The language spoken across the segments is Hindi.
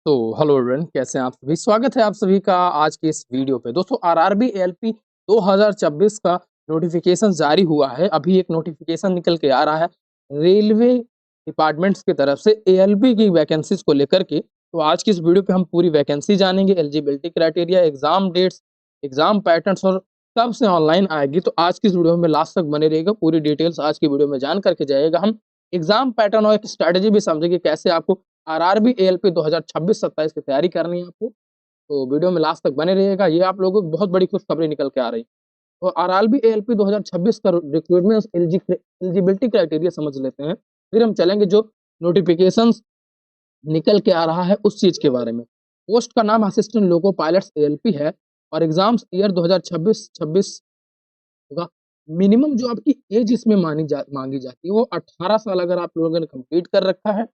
तो हेलो एवरीवन, कैसे हैं आप सभी? स्वागत है आप सभी का आज की इस वीडियो पे। दोस्तों आरआरबी एएलपी 2024 का नोटिफिकेशन जारी हुआ है। अभी एक नोटिफिकेशन निकल के आ रहा है रेलवे डिपार्टमेंट्स की तरफ से एएलपी की वैकेंसीज को लेकर के। तो आज की इस वीडियो पे हम पूरी वैकेंसी जानेंगे, eligibility criteria, exam dates, exam patterns और कब से ऑनलाइन आएगी। तो आज की इस वीडियो में लास्ट तक बने रहेगा, पूरी डिटेल्स आज की वीडियो में जान करके जाएगा। हम एग्जाम पैटर्न और एक स्ट्रेटेजी भी समझेंगे कैसे आपको आरआरबी एएलपी 2026-27 की तैयारी करनी है आपको। तो वीडियो में लास्ट तक बने रहिएगा। ये आप लोगों को बहुत बड़ी खुशखबरी निकल के आ रही है। तो आरआरबी एएलपी 2026 का रिक्रूटमेंट एलिजिबिलिटी क्राइटेरिया समझ लेते हैं, फिर हम चलेंगे जो नोटिफिकेशंस निकल के आ रहा है उस चीज के बारे में। पोस्ट का नाम असिस्टेंट लोको पायलट्स एएलपी है और एग्जाम्स ईयर 2026 होगा। मिनिमम जो आपकी एज इसमें मांगी जाती है वो 18 साल अगर आप लोगों ने कंप्लीट कर रखा है,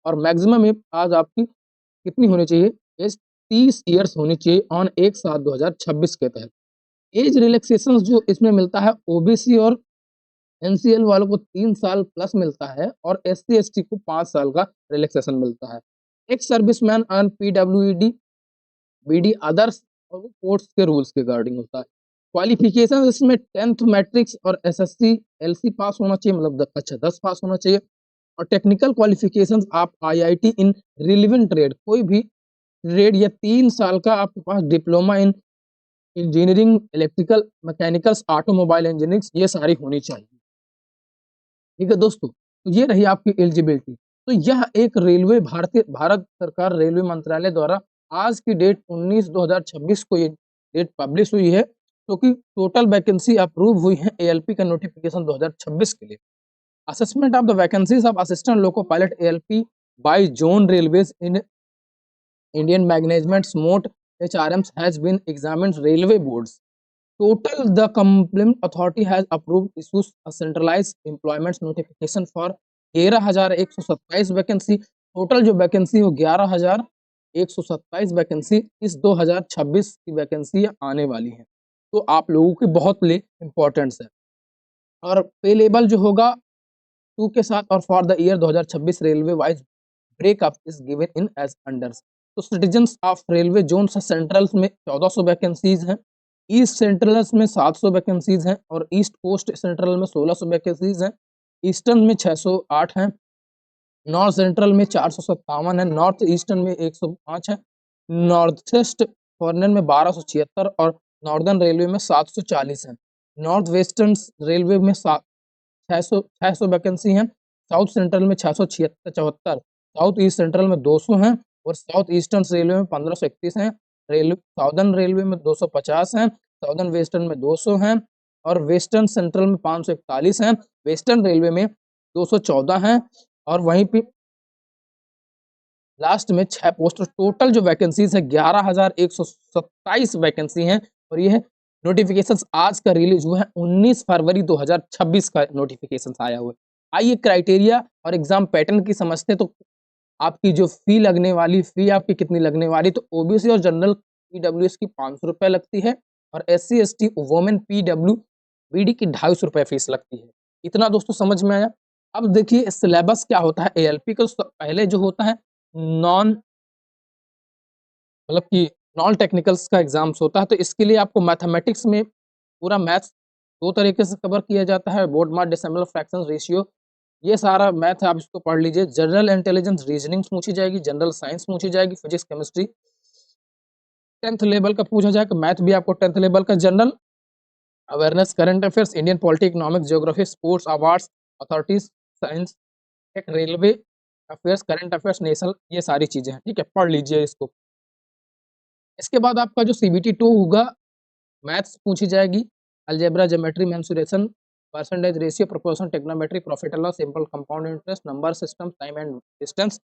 और मैक्सिमम एज आज आपकी कितनी होनी चाहिए? एज 30 ईयर्स होनी चाहिए ऑन 1/7/2026 के तहत। एज रिलैक्सेशन जो इसमें मिलता है ओबीसी और एनसीएल वालों को 3 साल प्लस मिलता है और एससी एसटी को 5 साल का रिलैक्सेशन मिलता है। एक सर्विसमैन अर्न पीडब्ल्यूडी बीडी अदर्स और वो कोर्ट्स के रूल्स के अकॉर्डिंग होता है। क्वालिफिकेशन इसमें 10th मैट्रिक्स और एसएससी एलसी पास होना चाहिए, मतलब अच्छा 10 पास होना चाहिए। और टेक्निकल क्वालिफिकेशंस आप आईआईटी इन रिलेवेंट ट्रेड, कोई भी ट्रेड या 3 साल का आपके पास diploma in engineering, electrical, mechanicals, automobile engineering, ये सारी होनी चाहिए। ठीक है दोस्तों, तो ये रही आपकी एलिजिबिलिटी। तो यह एक भारत सरकार रेलवे मंत्रालय द्वारा आज की डेट 19/2026 को ये डेट पब्लिश हुई है, क्योंकि टोटल वैकेंसी अप्रूव हुई है एएलपी का नोटिफिकेशन 2026 के लिए। Assessment of the vacancies of assistant loco pilot ALP by Zone Railways in Indian Management Moat HRMs has been examined railway boards. Total, the complaint authority has approved issues a centralized employment notification for 11,127 vacancy. Total जो वैकेंसी हो 11,127 वैकेंसी इस 2026 की वैकेंसी आने वाली है। तो आप लोगों की बहुत लिए इम्पोर्टेंस है। और पे लेवल जो होगा 2 के साथ, और for the year 2026 railway wise breakup is given in edge unders. तो सिटीजन्स ऑफ रेलवे जोन से सेंट्रल्स में 1400 वैकेंसीज हैं, ईस्ट सेंट्रल्स में 700 वैकेंसीज हैं और ईस्ट कोस्ट सेंट्रल में 1600 वैकेंसीज हैं। ईस्टर्न में 608 हैं, नॉर्थ सेंट्रल में 457 है, नॉर्थ ईस्टर्न में 105 है, नॉर्थ ईस्ट कॉर्नर में 1276 और नॉर्दर्न रेलवे में 740 है। नॉर्थ वेस्टर्न रेलवे में 600 वैकेंसी हैं, साउथ सेंट्रल में 674, साउथ ईस्ट सेंट्रल में 200 हैं और साउथ ईस्टर्न रेलवे में 1531 हैं। साउदर्न रेलवे में 250 हैं, साउदर्न वेस्टर्न में 200 हैं और वेस्टर्न सेंट्रल में 541 हैं, वेस्टर्न रेलवे में 214 हैं और वहीं पे लास्ट में 6 पोस्ट। टोटल जो वैकेंसीज है 11,127 वैकेंसी हैं और ये नोटिफिकेशन आज का रिलीज हुआ है 19 फरवरी 2026 का नोटिफिकेशन आया हुआ है। आइए क्राइटेरिया और एग्जाम पैटर्न की समझते हैं। तो आपकी जो फी लगने वाली, फी आपकी कितनी लगने वाली, तो ओबीसी और जनरल पीडब्ल्यूएस की 500 रुपए लगती है और SC ST women PW BD की 250 रुपए फीस लगती है। इतना दोस्तों समझ में आया। अब देखिए सिलेबस क्या होता है एएलपी का। पहले जो होता है नॉन मतलब कि नॉन टेक्निकल्स का एग्जाम्स होता है, तो इसके लिए आपको मैथमेटिक्स में पूरा मैथ्स 2 तरीके से कवर किया जाता है, board mark, decimal fraction, ratio, ये सारा मैथ है, आप इसको पढ़ लीजिए। जनरल इंटेलिजेंस रीजनिंग पूछी जाएगी, जनरल साइंस पूछी जाएगी, फिजिक्स केमिस्ट्री 10th लेवल का पूछा जाएगा, मैथ भी आपको 10th लेवल का, general awareness, current affairs, Indian polity, economics, geography, sports, awards, authorities, science, tech, railway affairs, current affairs, national, ये सारी चीजें हैं। ठीक है, पढ़ लीजिए इसको। इसके बाद आपका जो सीबीटी 2 होगा, मैथ्स पूछी जाएगी, algebra, geometry, mensuration, percentage, ratio, proportion, trigonometry, profit and loss, simple compound interest, number system, time and distance,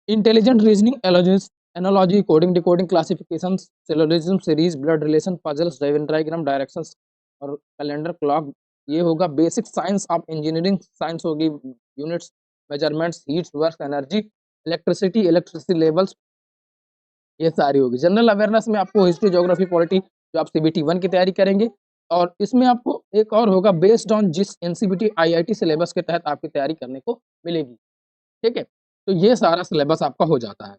intelligent reasoning, analogy, coding, decoding, classification, syllogism, series, blood relation, puzzles, diagram, directions और कैलेंडर, क्लॉक, ये होगा। Basic science of engineering science होगी, units, measurements, heats, work, energy, electricity levels, ये सारी होगी। जनरल अवेयरनेस में आपको हिस्ट्री, ज्योग्राफी, पॉलिटी जो आप सीबीटी 1 की तैयारी करेंगे, और इसमें आपको एक और होगा बेस्ड ऑन जिस एनसीबीटी आईआईटी सिलेबस के तहत आपकी तैयारी करने को मिलेगी। ठीक है, तो ये सारा सिलेबस आपका हो जाता है।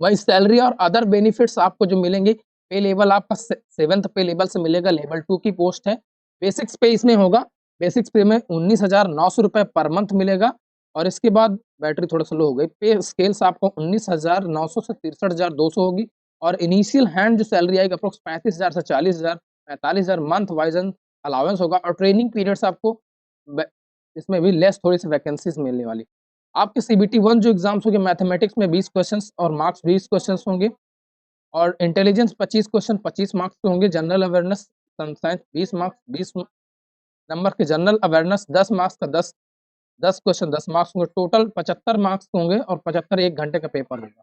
वही सैलरी और अदर बेनिफिट्स आपको जो मिलेंगे, पे लेवल आपका 7th पे लेवल से मिलेगा, लेवल 2 की पोस्ट है। बेसिक्स पे इसमें होगा, बेसिक्स पे में 19,900 रुपए पर मंथ मिलेगा और इसके बाद बैटरी थोड़ा स्लो हो गई, पे स्केल्स आपको 19,900 से 63,200 होगी और इनिशियल हैंड जो सैलरी आएगी अप्रोक्स 35,000 से 40,000, 45,000 मंथ वाइज अलाउंस होगा और ट्रेनिंग पीरियड्स आपको इसमें भी लेस थोड़ी सी वैकेंसीज मिलने वाली। आपके सीबीटी 1 जो एग्जाम्स होंगे मैथमेटिक्स में 20 क्वेश्चंस और मार्क्स 20 क्वेश्चंस होंगे और इंटेलिजेंस 25 क्वेश्चन 25 मार्क्स के होंगे, general awareness science 20 marks 20 number के, जनरल अवेयरनेस 10 मार्क्स का 10 क्वेश्चन 10 मार्क्स होंगे, टोटल 75 मार्क्स होंगे और 75 1 घंटे का पेपर होगा।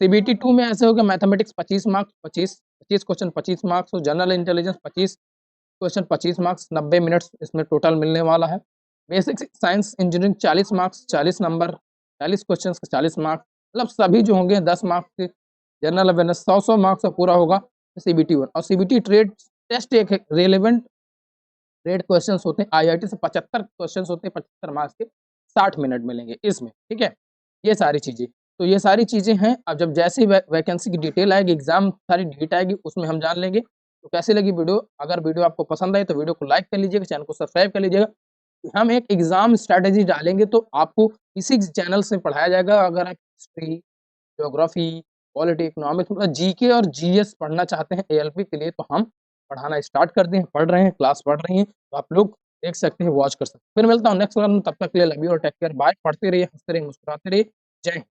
सीबीटी 2 में ऐसे होगा मैथमेटिक्स 25 मार्क्स 25 क्वेश्चन 25 मार्क्स और general intelligence 25 question 25 marks 90 minutes इसमें टोटल मिलने वाला है। Basic science engineering 40 marks 40 number 40 question 40 marks, मतलब सभी जो होंगे 10 मार्क्स के, जनरल अवेयरनेस 100 मार्क्स का पूरा होगा सीबीटी 1 और सीबीटी ट्रेड टेस्ट एक रेलेवेंट ट्रेड क्वेश्चंस होते हैं, आईआईटी से 75 क्वेश्चंस होते हैं 75 मार्क्स के, 60 मिनट मिलेंगे इसमें, ठीक है। ये सारी चीजें, तो ये सारी चीजें हैं। अब जब जैसे ही वैकेंसी की डिटेल आएगी, एग्जाम सारी डेट आएगी, उसमें हम जान लेंगे। तो कैसी लगी वीडियो? अगर वीडियो आपको पसंद आई तो वीडियो को लाइक कर लीजिएगा, चैनल को सब्सक्राइब कर लीजिएगा। हम एक एग्जाम स्ट्रेटेजी डालेंगे तो आपको इसी चैनल से पढ़ाया जाएगा। अगर आप हिस्ट्री, ज्योग्राफी, पॉलिटी, इकोनॉमिक्स मतलब जीके और जीएस पढ़ना चाहते हैं एएलपी के लिए, तो हम पढ़ाना स्टार्ट कर दिए हैं, पढ़ रहे हैं, क्लास पढ़ रही हैं, तो आप लोग देख सकते हैं, वॉच कर सकते हैं। फिर मिलता हूँ नेक्स्ट वन, तब तक के लिए लव यू और टेक केयर, बाय। पढ़ते रहिए, हंसते रहिए, मुस्कुराते रहिए। जय हिंद।